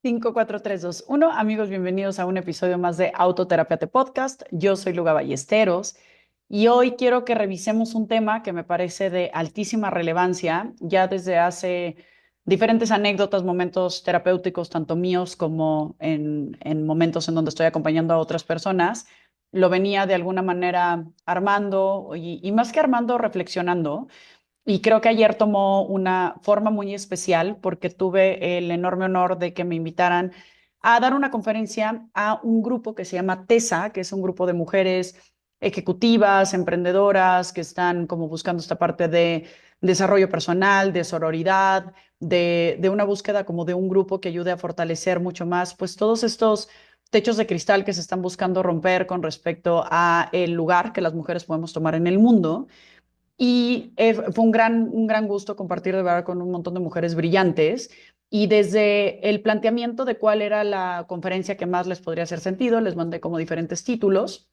5, 4, 3, 2, 1. Amigos, bienvenidos a un episodio más de Autoterapia Podcast. Yo soy Luga Ballesteros y hoy quiero que revisemos un tema que me parece de altísima relevancia. Ya desde hace diferentes anécdotas, momentos terapéuticos, tanto míos como en momentos en donde estoy acompañando a otras personas, lo venía de alguna manera armando y más que armando, reflexionando. Y creo que ayer tomó una forma muy especial porque tuve el enorme honor de que me invitaran a dar una conferencia a un grupo que se llama TESA, que es un grupo de mujeres ejecutivas, emprendedoras, que están como buscando esta parte de desarrollo personal, de sororidad, de una búsqueda como de un grupo que ayude a fortalecer mucho más, pues todos estos techos de cristal que se están buscando romper con respecto a el lugar que las mujeres podemos tomar en el mundo. Y fue un gran gusto compartir de verdad con un montón de mujeres brillantes. Y desde el planteamiento de cuál era la conferencia que más les podría hacer sentido, les mandé como diferentes títulos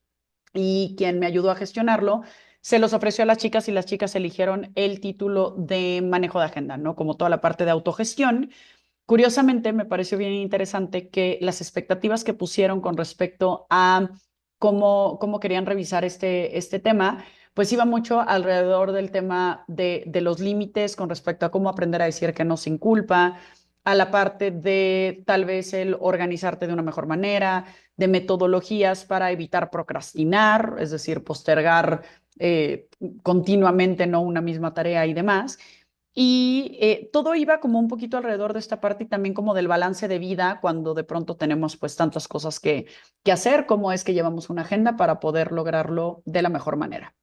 y quien me ayudó a gestionarlo se los ofreció a las chicas y las chicas eligieron el título de manejo de agenda, ¿no? Como toda la parte de autogestión. Curiosamente, me pareció bien interesante que las expectativas que pusieron con respecto a cómo querían revisar este tema, pues iba mucho alrededor del tema de los límites con respecto a cómo aprender a decir que no sin culpa, a la parte de tal vez el organizarte de una mejor manera, de metodologías para evitar procrastinar, es decir, postergar eh, continuamente no una misma tarea y demás. Y todo iba como un poquito alrededor de esta parte y también como del balance de vida cuando de pronto tenemos pues tantas cosas que hacer, cómo es que llevamos una agenda para poder lograrlo de la mejor manera.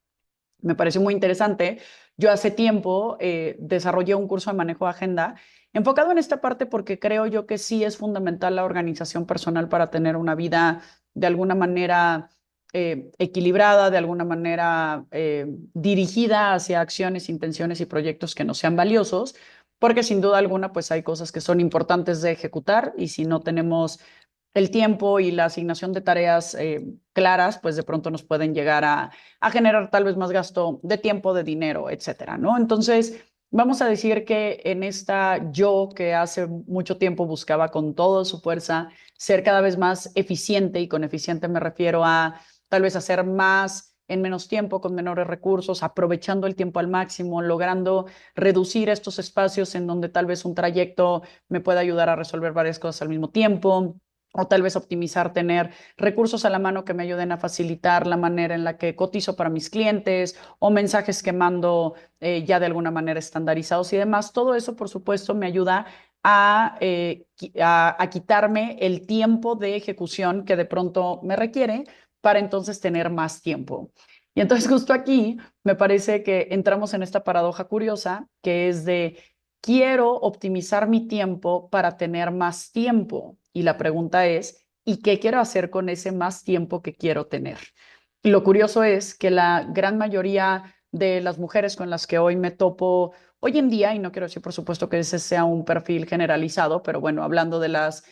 Me pareció muy interesante. Yo hace tiempo desarrollé un curso de manejo de agenda enfocado en esta parte porque creo yo que sí es fundamental la organización personal para tener una vida de alguna manera equilibrada, de alguna manera dirigida hacia acciones, intenciones y proyectos que nos sean valiosos, porque sin duda alguna pues hay cosas que son importantes de ejecutar y si no tenemos el tiempo y la asignación de tareas claras, pues de pronto nos pueden llegar a generar tal vez más gasto de tiempo, de dinero, etcétera, ¿no? Entonces, vamos a decir que en esta yo que hace mucho tiempo buscaba con toda su fuerza ser cada vez más eficiente, y con eficiente me refiero a tal vez hacer más en menos tiempo, con menores recursos, aprovechando el tiempo al máximo, logrando reducir estos espacios en donde tal vez un trayecto me pueda ayudar a resolver varias cosas al mismo tiempo, o tal vez optimizar, tener recursos a la mano que me ayuden a facilitar la manera en la que cotizo para mis clientes o mensajes que mando ya de alguna manera estandarizados y demás. Todo eso, por supuesto, me ayuda a quitarme el tiempo de ejecución que de pronto me requiere para entonces tener más tiempo. Y entonces justo aquí me parece que entramos en esta paradoja curiosa que es de quiero optimizar mi tiempo para tener más tiempo. Y la pregunta es, ¿y qué quiero hacer con ese más tiempo que quiero tener? Y lo curioso es que la gran mayoría de las mujeres con las que hoy me topo hoy en día, y no quiero decir por supuesto que ese sea un perfil generalizado, pero bueno, hablando de las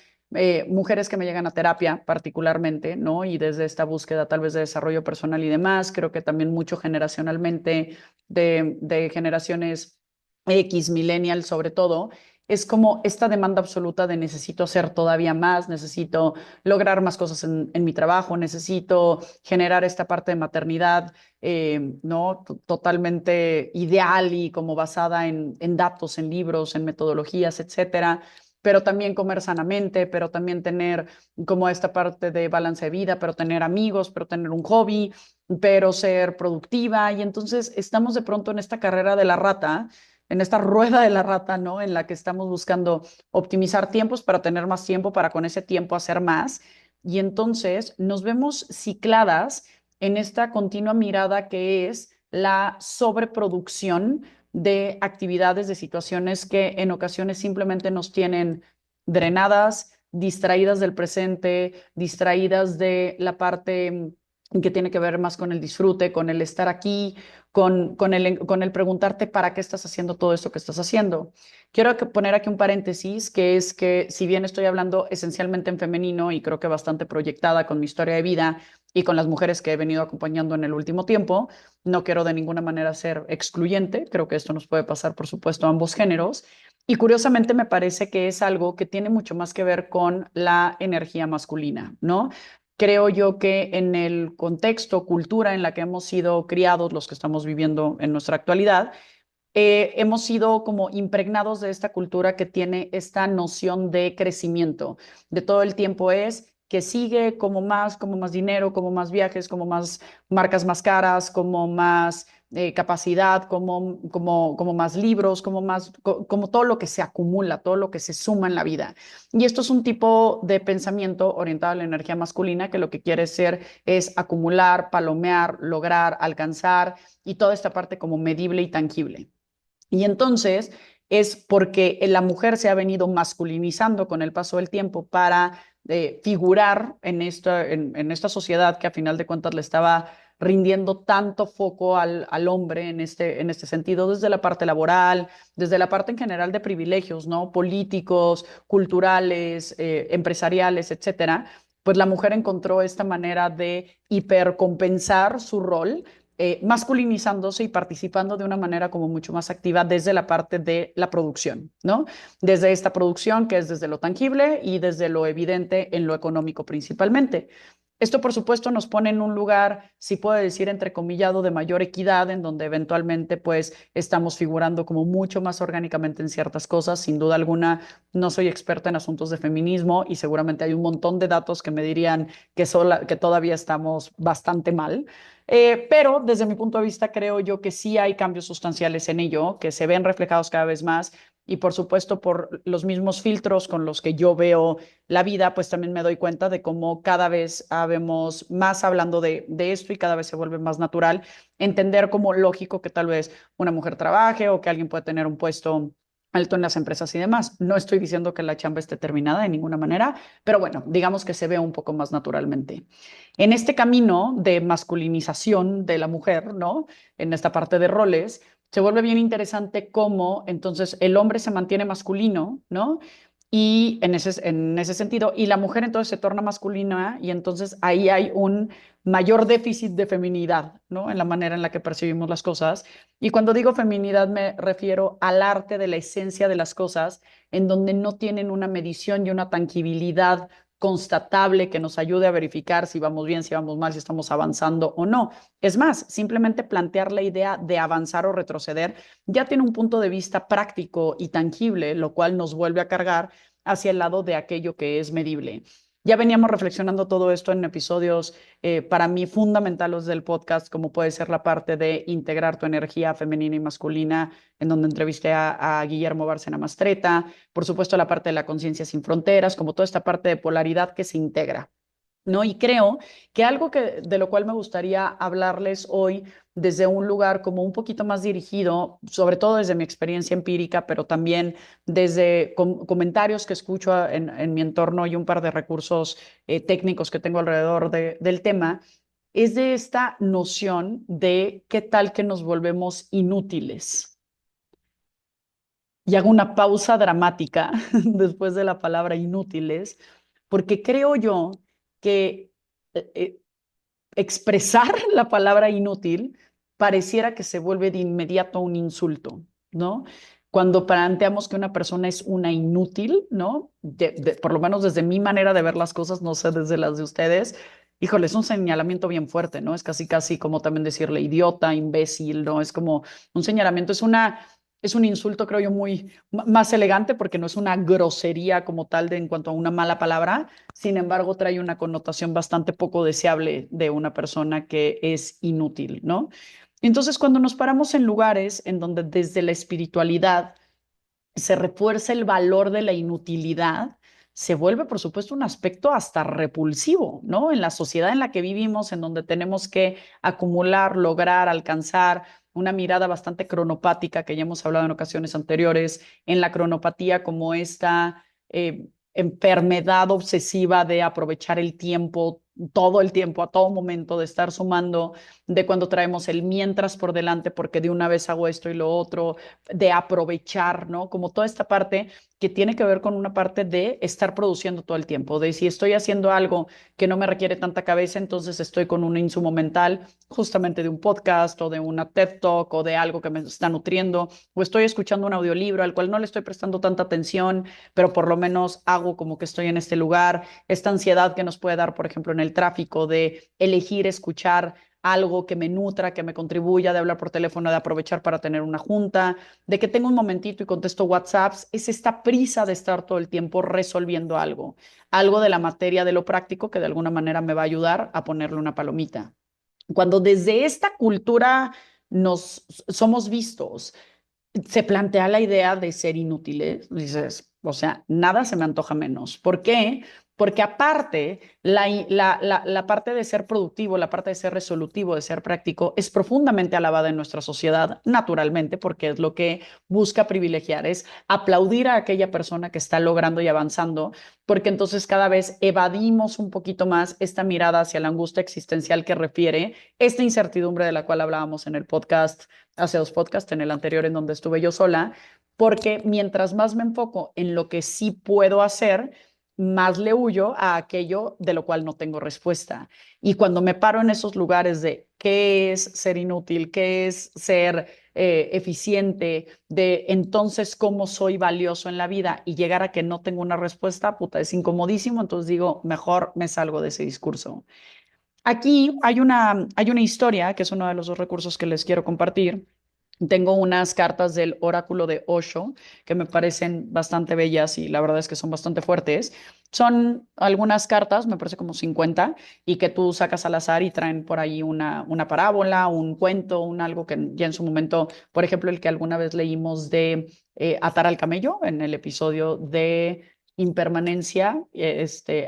mujeres que me llegan a terapia particularmente, ¿no? Y desde esta búsqueda tal vez de desarrollo personal y demás, creo que también mucho generacionalmente de generaciones X, millennial sobre todo, es como esta demanda absoluta de necesito hacer todavía más, necesito lograr más cosas en mi trabajo, necesito generar esta parte de maternidad, ¿no? Totalmente ideal y como basada en datos, en libros, en metodologías, etcétera, pero también comer sanamente, pero también tener como esta parte de balance de vida, pero tener amigos, pero tener un hobby, pero ser productiva. Y entonces estamos de pronto en esta carrera de la rata, en esta rueda de la rata, ¿no? En la que estamos buscando optimizar tiempos para tener más tiempo, para con ese tiempo hacer más. Y entonces nos vemos cicladas en esta continua mirada que es la sobreproducción de actividades, de situaciones que en ocasiones simplemente nos tienen drenadas, distraídas del presente, distraídas de la parte que tiene que ver más con el disfrute, con el estar aquí, con el preguntarte para qué estás haciendo todo esto que estás haciendo. Quiero poner aquí un paréntesis, que es que si bien estoy hablando esencialmente en femenino y creo que bastante proyectada con mi historia de vida y con las mujeres que he venido acompañando en el último tiempo, no quiero de ninguna manera ser excluyente, creo que esto nos puede pasar, por supuesto, a ambos géneros. Y curiosamente me parece que es algo que tiene mucho más que ver con la energía masculina, ¿no? Creo yo que en el contexto, cultura en la que hemos sido criados, los que estamos viviendo en nuestra actualidad, hemos sido como impregnados de esta cultura que tiene esta noción de crecimiento, de todo el tiempo es que sigue como más dinero, como más viajes, como más marcas más caras, como más capacidad, como más libros, como todo lo que se acumula, todo lo que se suma en la vida. Y esto es un tipo de pensamiento orientado a la energía masculina que lo que quiere ser es acumular, palomear, lograr, alcanzar y toda esta parte como medible y tangible. Y entonces es porque la mujer se ha venido masculinizando con el paso del tiempo para figurar en esta sociedad que a final de cuentas le estaba rindiendo tanto foco al hombre en este sentido, desde la parte laboral, desde la parte en general de privilegios, ¿no? Políticos, culturales, empresariales, etcétera. Pues la mujer encontró esta manera de hipercompensar su rol masculinizándose y participando de una manera como mucho más activa desde la parte de la producción, ¿no? Desde esta producción que es desde lo tangible y desde lo evidente en lo económico principalmente. Esto, por supuesto, nos pone en un lugar, si puedo decir, entrecomillado, de mayor equidad, en donde eventualmente, pues, estamos figurando como mucho más orgánicamente en ciertas cosas. Sin duda alguna, no soy experta en asuntos de feminismo y seguramente hay un montón de datos que me dirían que todavía estamos bastante mal. Pero desde mi punto de vista creo yo que sí hay cambios sustanciales en ello, que se ven reflejados cada vez más y por supuesto por los mismos filtros con los que yo veo la vida, pues también me doy cuenta de cómo cada vez habemos más hablando de esto y cada vez se vuelve más natural entender como lógico que tal vez una mujer trabaje o que alguien pueda tener un puesto alto en las empresas y demás. No estoy diciendo que la chamba esté terminada de ninguna manera, pero bueno, digamos que se ve un poco más naturalmente. En este camino de masculinización de la mujer, ¿no? En esta parte de roles, se vuelve bien interesante cómo entonces el hombre se mantiene masculino, ¿no? Y en ese sentido, y la mujer entonces se torna masculina y entonces ahí hay un mayor déficit de feminidad, ¿no? En la manera en la que percibimos las cosas. Y cuando digo feminidad me refiero al arte de la esencia de las cosas, en donde no tienen una medición y una tangibilidad constatable que nos ayude a verificar si vamos bien, si vamos mal, si estamos avanzando o no. Es más, simplemente plantear la idea de avanzar o retroceder ya tiene un punto de vista práctico y tangible, lo cual nos vuelve a cargar hacia el lado de aquello que es medible. Ya veníamos reflexionando todo esto en episodios para mí fundamentales del podcast, como puede ser la parte de integrar tu energía femenina y masculina, en donde entrevisté a Guillermo Bárcena Mastreta, por supuesto la parte de la conciencia sin fronteras, como toda esta parte de polaridad que se integra. ¿No? Y creo que algo de lo cual me gustaría hablarles hoy desde un lugar como un poquito más dirigido, sobre todo desde mi experiencia empírica, pero también desde comentarios que escucho en mi entorno y un par de recursos técnicos que tengo alrededor del tema, es de esta noción de qué tal que nos volvemos inútiles. Y hago una pausa dramática después de la palabra inútiles, porque creo yo que expresar la palabra inútil pareciera que se vuelve de inmediato un insulto, ¿no? Cuando planteamos que una persona es una inútil, ¿no? Por lo menos desde mi manera de ver las cosas, no sé desde las de ustedes, híjole, es un señalamiento bien fuerte, ¿no? Es casi, casi como también decirle idiota, imbécil, ¿no? Es como un señalamiento, es un insulto, creo yo, muy más elegante porque no es una grosería como tal de en cuanto a una mala palabra, sin embargo, trae una connotación bastante poco deseable de una persona que es inútil, ¿no? Entonces, cuando nos paramos en lugares en donde desde la espiritualidad se refuerza el valor de la inutilidad, se vuelve, por supuesto, un aspecto hasta repulsivo, ¿no? En la sociedad en la que vivimos, en donde tenemos que acumular, lograr, alcanzar una mirada bastante cronopática, que ya hemos hablado en ocasiones anteriores, en la cronopatía como esta enfermedad obsesiva de aprovechar el tiempo todo el tiempo, a todo momento, de estar sumando, de cuando traemos el mientras por delante, porque de una vez hago esto y lo otro, de aprovechar, ¿no? Como toda esta parte que tiene que ver con una parte de estar produciendo todo el tiempo, de si estoy haciendo algo que no me requiere tanta cabeza, entonces estoy con un insumo mental, justamente de un podcast o de una TED Talk o de algo que me está nutriendo, o estoy escuchando un audiolibro al cual no le estoy prestando tanta atención, pero por lo menos hago como que estoy en este lugar, esta ansiedad que nos puede dar, por ejemplo, en el tráfico, de elegir escuchar algo que me nutra, que me contribuya, de hablar por teléfono, de aprovechar para tener una junta, de que tengo un momentito y contesto WhatsApps, es esta prisa de estar todo el tiempo resolviendo algo, algo de la materia de lo práctico que de alguna manera me va a ayudar a ponerle una palomita. Cuando desde esta cultura nos somos vistos, se plantea la idea de ser inútiles, dices, o sea, nada se me antoja menos. ¿Por qué? Porque aparte, la parte de ser productivo, la parte de ser resolutivo, de ser práctico, es profundamente alabada en nuestra sociedad, naturalmente, porque es lo que busca privilegiar, es aplaudir a aquella persona que está logrando y avanzando, porque entonces cada vez evadimos un poquito más esta mirada hacia la angustia existencial que refiere esta incertidumbre de la cual hablábamos en el podcast hace dos podcasts, en el anterior en donde estuve yo sola, porque mientras más me enfoco en lo que sí puedo hacer, más le huyo a aquello de lo cual no tengo respuesta. Y cuando me paro en esos lugares de qué es ser inútil, qué es ser eficiente, de entonces cómo soy valioso en la vida y llegar a que no tengo una respuesta, puta, es incomodísimo, entonces digo, mejor me salgo de ese discurso. Aquí hay una historia, que es uno de los dos recursos que les quiero compartir. Tengo unas cartas del oráculo de Osho que me parecen bastante bellas y la verdad es que son bastante fuertes. Son algunas cartas, me parece como 50, y que tú sacas al azar y traen por ahí una parábola, un cuento, un algo que ya en su momento, por ejemplo, el que alguna vez leímos de atar al camello en el episodio de impermanencia,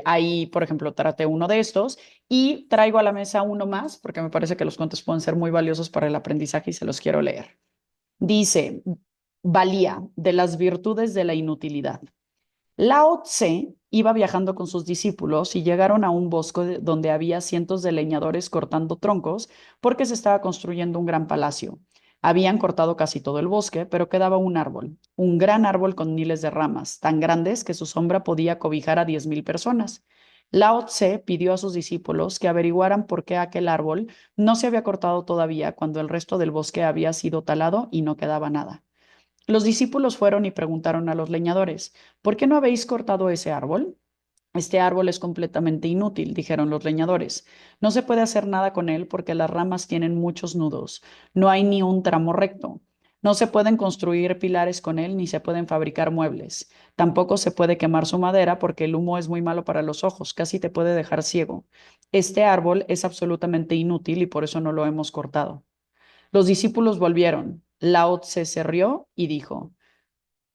ahí, por ejemplo, traté uno de estos y traigo a la mesa uno más porque me parece que los cuentos pueden ser muy valiosos para el aprendizaje y se los quiero leer. Dice, valía de las virtudes de la inutilidad. Lao Tse iba viajando con sus discípulos y llegaron a un bosque donde había cientos de leñadores cortando troncos porque se estaba construyendo un gran palacio. Habían cortado casi todo el bosque, pero quedaba un árbol, un gran árbol con miles de ramas, tan grandes que su sombra podía cobijar a 10,000 personas. Lao Tse pidió a sus discípulos que averiguaran por qué aquel árbol no se había cortado todavía cuando el resto del bosque había sido talado y no quedaba nada. Los discípulos fueron y preguntaron a los leñadores, ¿por qué no habéis cortado ese árbol? Este árbol es completamente inútil, dijeron los leñadores. No se puede hacer nada con él porque las ramas tienen muchos nudos. No hay ni un tramo recto. No se pueden construir pilares con él ni se pueden fabricar muebles. Tampoco se puede quemar su madera porque el humo es muy malo para los ojos, casi te puede dejar ciego. Este árbol es absolutamente inútil y por eso no lo hemos cortado. Los discípulos volvieron. Lao Tse se rió y dijo,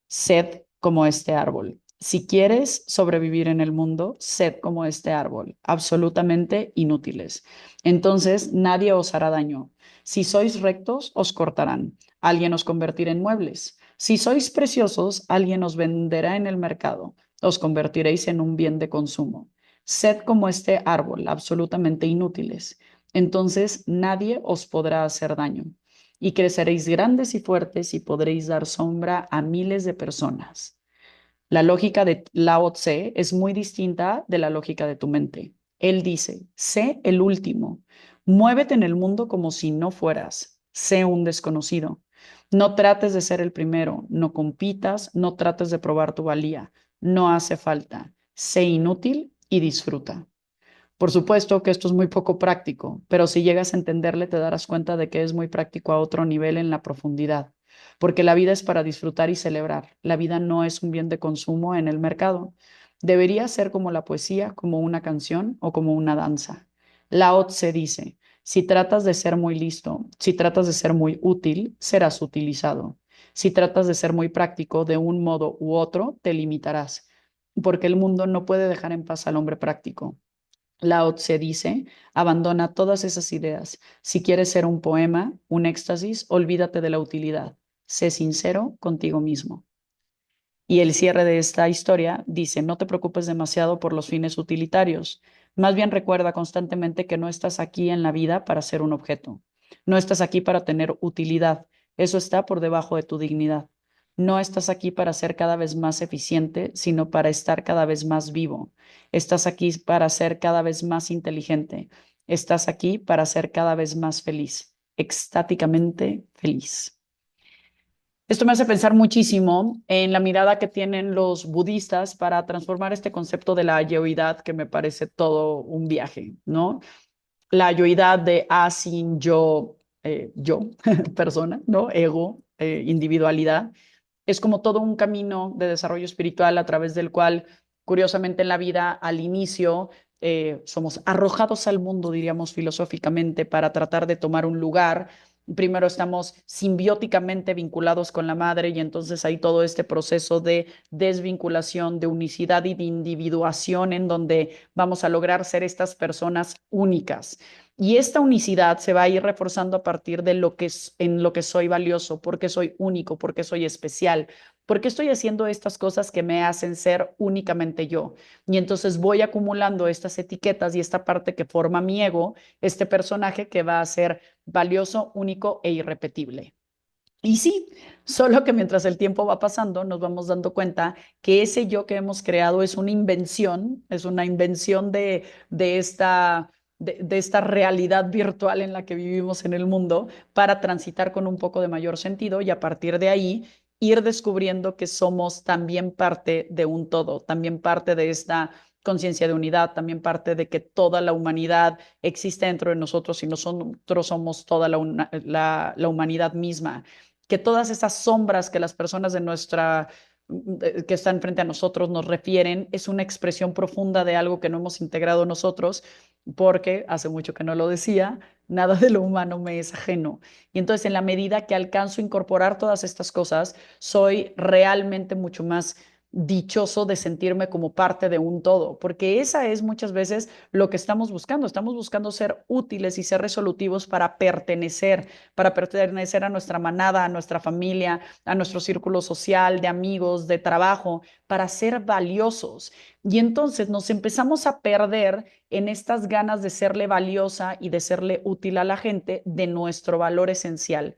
sed como este árbol. Si quieres sobrevivir en el mundo, sed como este árbol, absolutamente inútiles. Entonces nadie os hará daño. Si sois rectos, os cortarán. Alguien os convertirá en muebles. Si sois preciosos, alguien os venderá en el mercado. Os convertiréis en un bien de consumo. Sed como este árbol, absolutamente inútiles. Entonces nadie os podrá hacer daño y creceréis grandes y fuertes y podréis dar sombra a miles de personas. La lógica de Lao Tse es muy distinta de la lógica de tu mente. Él dice, sé el último, muévete en el mundo como si no fueras, sé un desconocido. No trates de ser el primero, no compitas, no trates de probar tu valía, no hace falta, sé inútil y disfruta. Por supuesto que esto es muy poco práctico, pero si llegas a entenderle te darás cuenta de que es muy práctico a otro nivel en la profundidad, porque la vida es para disfrutar y celebrar. La vida no es un bien de consumo en el mercado. Debería ser como la poesía, como una canción o como una danza. Lao Tse dice, si tratas de ser muy listo, si tratas de ser muy útil, serás utilizado. Si tratas de ser muy práctico de un modo u otro, te limitarás, porque el mundo no puede dejar en paz al hombre práctico. Lao Tse dice, abandona todas esas ideas. Si quieres ser un poema, un éxtasis, olvídate de la utilidad. Sé sincero contigo mismo. Y el cierre de esta historia dice, no te preocupes demasiado por los fines utilitarios. Más bien recuerda constantemente que no estás aquí en la vida para ser un objeto. No estás aquí para tener utilidad. Eso está por debajo de tu dignidad. No estás aquí para ser cada vez más eficiente, sino para estar cada vez más vivo. Estás aquí para ser cada vez más inteligente. Estás aquí para ser cada vez más feliz, extáticamente feliz. Esto me hace pensar muchísimo en la mirada que tienen los budistas para transformar este concepto de la yoidad, que me parece todo un viaje, ¿no? La yoidad de sin yo, persona, ¿no? Ego, individualidad es como todo un camino de desarrollo espiritual a través del cual, curiosamente en la vida, al inicio, somos arrojados al mundo, diríamos filosóficamente, para tratar de tomar un lugar. Primero estamos simbióticamente vinculados con la madre y entonces hay todo este proceso de desvinculación, de unicidad y de individuación en donde vamos a lograr ser estas personas únicas. Y esta unicidad se va a ir reforzando a partir de lo que es, en lo que soy valioso, porque soy único, porque soy especial, porque estoy haciendo estas cosas que me hacen ser únicamente yo. Y entonces voy acumulando estas etiquetas y esta parte que forma mi ego, este personaje que va a ser valioso, único e irrepetible. Y sí, solo que mientras el tiempo va pasando, nos vamos dando cuenta que ese yo que hemos creado es una invención de esta realidad virtual en la que vivimos en el mundo para transitar con un poco de mayor sentido y a partir de ahí ir descubriendo que somos también parte de un todo, también parte de esta conciencia de unidad, también parte de que toda la humanidad existe dentro de nosotros y nosotros somos toda la humanidad misma, que todas esas sombras que las personas de nuestra que están frente a nosotros nos refieren es una expresión profunda de algo que no hemos integrado nosotros, porque hace mucho que no lo decía, nada de lo humano me es ajeno. Y entonces en la medida que alcanzo a incorporar todas estas cosas, soy realmente mucho más dichoso de sentirme como parte de un todo, porque esa es muchas veces lo que estamos buscando ser útiles y ser resolutivos para pertenecer a nuestra manada, a nuestra familia, a nuestro círculo social, de amigos, de trabajo, para ser valiosos. Y entonces nos empezamos a perder en estas ganas de serle valiosa y de serle útil a la gente de nuestro valor esencial.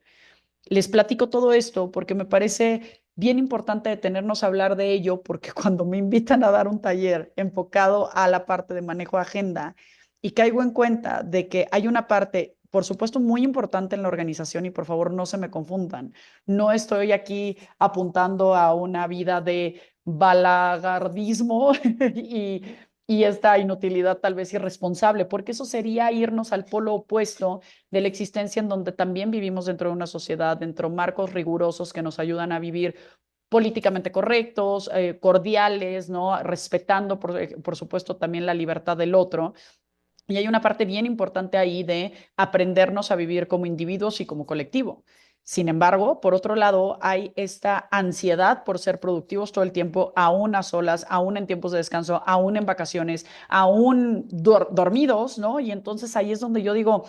Les platico todo esto porque me parece bien importante detenernos a hablar de ello, porque cuando me invitan a dar un taller enfocado a la parte de manejo de agenda y caigo en cuenta de que hay una parte, por supuesto, muy importante en la organización y por favor no se me confundan, no estoy aquí apuntando a una vida de balagardismo y esta inutilidad tal vez irresponsable, porque eso sería irnos al polo opuesto de la existencia en donde también vivimos dentro de una sociedad, dentro de marcos rigurosos que nos ayudan a vivir políticamente correctos, cordiales, ¿no? Respetando, por supuesto, también la libertad del otro. Y hay una parte bien importante ahí de aprendernos a vivir como individuos y como colectivo. Sin embargo, por otro lado, hay esta ansiedad por ser productivos todo el tiempo, aún a solas, aún en tiempos de descanso, aún en vacaciones, aún dormidos, ¿no? Y entonces ahí es donde yo digo,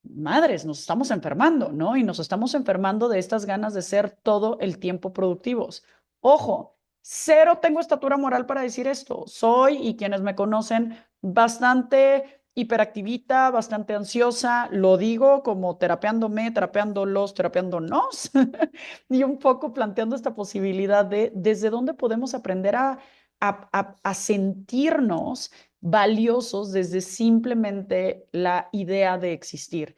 madres, nos estamos enfermando, ¿no? Y nos estamos enfermando de estas ganas de ser todo el tiempo productivos. Ojo, cero tengo estatura moral para decir esto. Soy, y quienes me conocen, bastante hiperactivita, bastante ansiosa, lo digo como terapeándome, terapeándolos, terapeándonos, y un poco planteando esta posibilidad de desde dónde podemos aprender a sentirnos valiosos desde simplemente la idea de existir.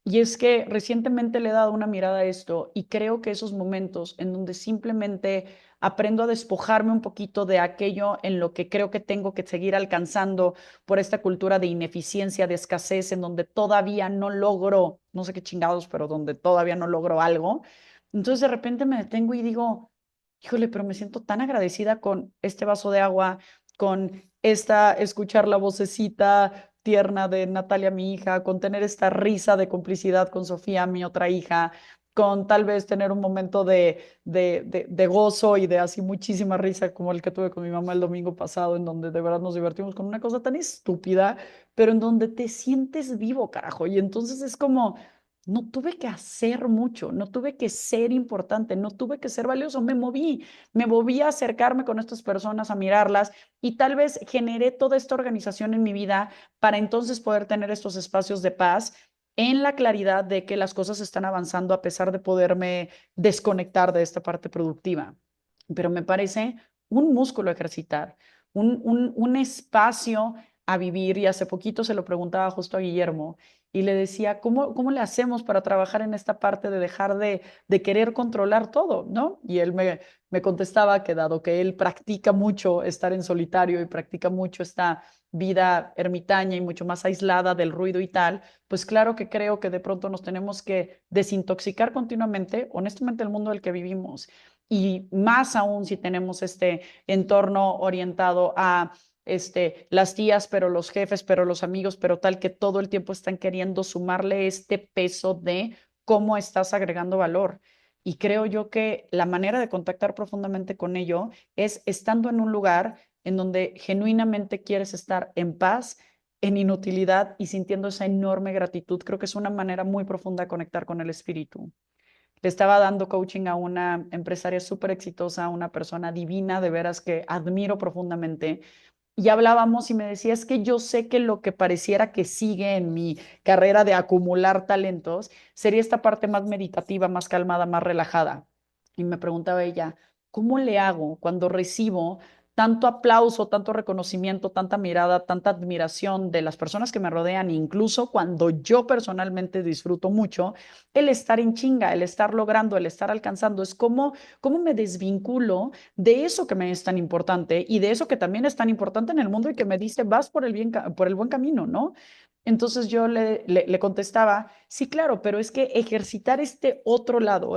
Y es que recientemente le he dado una mirada a esto y creo que esos momentos en donde simplemente aprendo a despojarme un poquito de aquello en lo que creo que tengo que seguir alcanzando por esta cultura de ineficiencia, de escasez, en donde todavía no logro, no sé qué chingados, pero donde todavía no logro algo. Entonces de repente me detengo y digo, híjole, pero me siento tan agradecida con este vaso de agua, con escuchar la vocecita tierna de Natalia, mi hija, con tener esta risa de complicidad con Sofía, mi otra hija, con tal vez tener un momento de gozo y de así muchísima risa como el que tuve con mi mamá el domingo pasado, en donde de verdad nos divertimos con una cosa tan estúpida, pero en donde te sientes vivo, carajo. Y entonces es como, No tuve que hacer mucho, no tuve que ser importante, no tuve que ser valioso, me moví a acercarme con estas personas, a mirarlas y tal vez generé toda esta organización en mi vida para entonces poder tener estos espacios de paz en la claridad de que las cosas están avanzando a pesar de poderme desconectar de esta parte productiva. Pero me parece un músculo a ejercitar, un espacio a vivir y hace poquito se lo preguntaba justo a Guillermo y le decía, ¿cómo le hacemos para trabajar en esta parte de dejar de querer controlar todo, ¿no? Y él me contestaba que dado que él practica mucho estar en solitario y practica mucho esta vida ermitaña y mucho más aislada del ruido y tal, pues claro que creo que de pronto nos tenemos que desintoxicar continuamente, honestamente, el mundo del que vivimos. Y más aún si tenemos este entorno orientado a las tías, pero los jefes, pero los amigos, pero tal que todo el tiempo están queriendo sumarle este peso de cómo estás agregando valor. Y creo yo que la manera de contactar profundamente con ello es estando en un lugar en donde genuinamente quieres estar en paz, en inutilidad y sintiendo esa enorme gratitud. Creo que es una manera muy profunda de conectar con el espíritu. Le estaba dando coaching a una empresaria súper exitosa, una persona divina, de veras que admiro profundamente y hablábamos y me decía, es que yo sé que lo que pareciera que sigue en mi carrera de acumular talentos sería esta parte más meditativa, más calmada, más relajada. Y me preguntaba ella, ¿cómo le hago cuando recibo tanto aplauso, tanto reconocimiento, tanta mirada, tanta admiración de las personas que me rodean, incluso cuando yo personalmente disfruto mucho el estar en chinga, el estar logrando, el estar alcanzando? Es como, ¿cómo me desvinculo de eso que me es tan importante y de eso que también es tan importante en el mundo y que me dice, vas por el, por el buen camino, ¿no? Entonces yo le contestaba, sí, claro, pero es que ejercitar este otro lado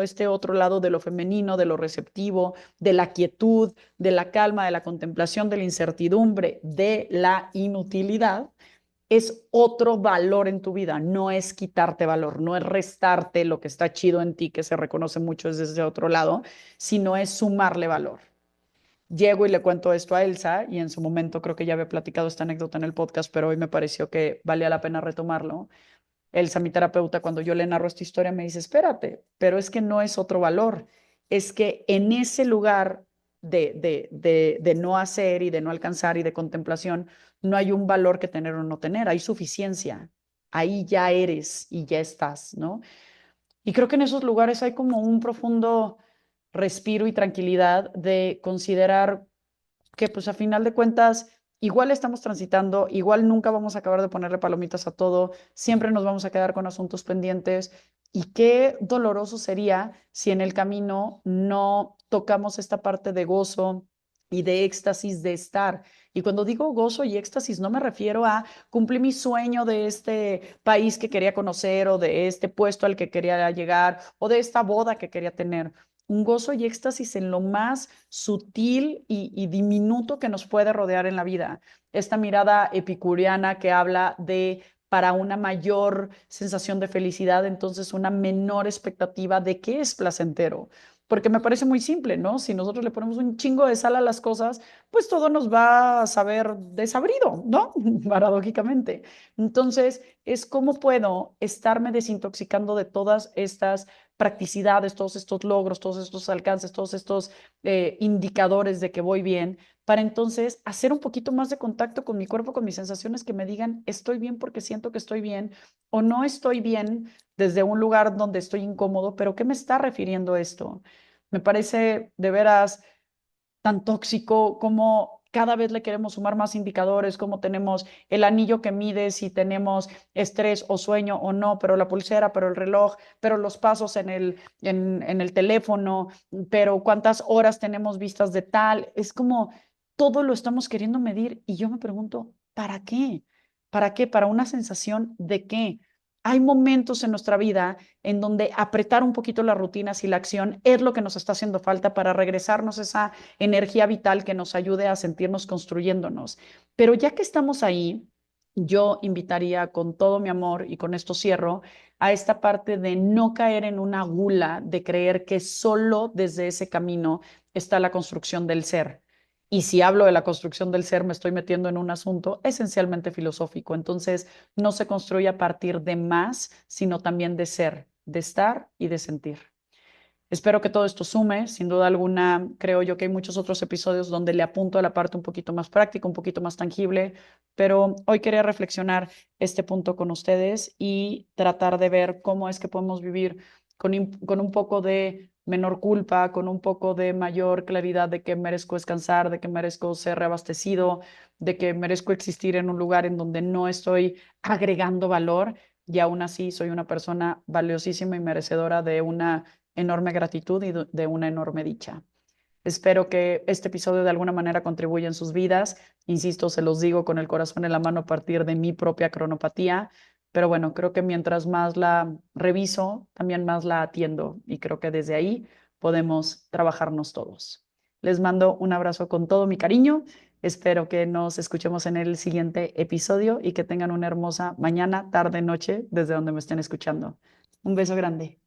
de lo femenino, de lo receptivo, de la quietud, de la calma, de la contemplación, de la incertidumbre, de la inutilidad, es otro valor en tu vida, no es quitarte valor, no es restarte lo que está chido en ti, que se reconoce mucho desde ese otro lado, sino es sumarle valor. Llego y le cuento esto a Elsa y en su momento creo que ya había platicado esta anécdota en el podcast, pero hoy me pareció que valía la pena retomarlo. Elsa, mi terapeuta, cuando yo le narro esta historia, me dice, espérate, pero es que no es otro valor, es que en ese lugar de no hacer y de no alcanzar y de contemplación, no hay un valor que tener o no tener, hay suficiencia, ahí ya eres y ya estás, ¿no? Y creo que en esos lugares hay como un profundo respiro y tranquilidad de considerar que pues a final de cuentas igual estamos transitando, igual nunca vamos a acabar de ponerle palomitas a todo, siempre nos vamos a quedar con asuntos pendientes y qué doloroso sería si en el camino no tocamos esta parte de gozo y de éxtasis de estar. Y cuando digo gozo y éxtasis, no me refiero a cumplir mi sueño de este país que quería conocer o de este puesto al que quería llegar o de esta boda que quería tener. Un gozo y éxtasis en lo más sutil y diminuto que nos puede rodear en la vida. Esta mirada epicureana que habla de para una mayor sensación de felicidad, entonces una menor expectativa de qué es placentero. Porque me parece muy simple, ¿no? Si nosotros le ponemos un chingo de sal a las cosas, pues todo nos va a saber desabrido, ¿no? Paradójicamente. Entonces, es cómo puedo estarme desintoxicando de todas estas practicidades, todos estos logros, todos estos alcances, todos estos indicadores de que voy bien, para entonces hacer un poquito más de contacto con mi cuerpo, con mis sensaciones que me digan, estoy bien porque siento que estoy bien o no estoy bien desde un lugar donde estoy incómodo, pero ¿qué me está refiriendo esto? Me parece de veras tan tóxico como cada vez le queremos sumar más indicadores, como tenemos el anillo que mide si tenemos estrés o sueño o no, pero la pulsera, pero el reloj, pero los pasos en el teléfono, pero cuántas horas tenemos vistas de tal. Es como todo lo estamos queriendo medir y yo me pregunto, ¿para qué? ¿Para qué? ¿Para una sensación de qué? Hay momentos en nuestra vida en donde apretar un poquito las rutinas y la acción es lo que nos está haciendo falta para regresarnos esa energía vital que nos ayude a sentirnos construyéndonos. Pero ya que estamos ahí, yo invitaría con todo mi amor, y con esto cierro, a esta parte de no caer en una gula de creer que solo desde ese camino está la construcción del ser. Y si hablo de la construcción del ser, me estoy metiendo en un asunto esencialmente filosófico. Entonces, no se construye a partir de más, sino también de ser, de estar y de sentir. Espero que todo esto sume. Sin duda alguna, creo yo que hay muchos otros episodios donde le apunto a la parte un poquito más práctica, un poquito más tangible, pero hoy quería reflexionar este punto con ustedes y tratar de ver cómo es que podemos vivir con un poco de menor culpa, con un poco de mayor claridad de que merezco descansar, de que merezco ser reabastecido, de que merezco existir en un lugar en donde no estoy agregando valor y aún así soy una persona valiosísima y merecedora de una enorme gratitud y de una enorme dicha. Espero que este episodio de alguna manera contribuya en sus vidas. Insisto, se los digo con el corazón en la mano a partir de mi propia cronopatía, pero bueno, creo que mientras más la reviso, también más la atiendo y creo que desde ahí podemos trabajarnos todos. Les mando un abrazo con todo mi cariño. Espero que nos escuchemos en el siguiente episodio y que tengan una hermosa mañana, tarde, noche, desde donde me estén escuchando. Un beso grande.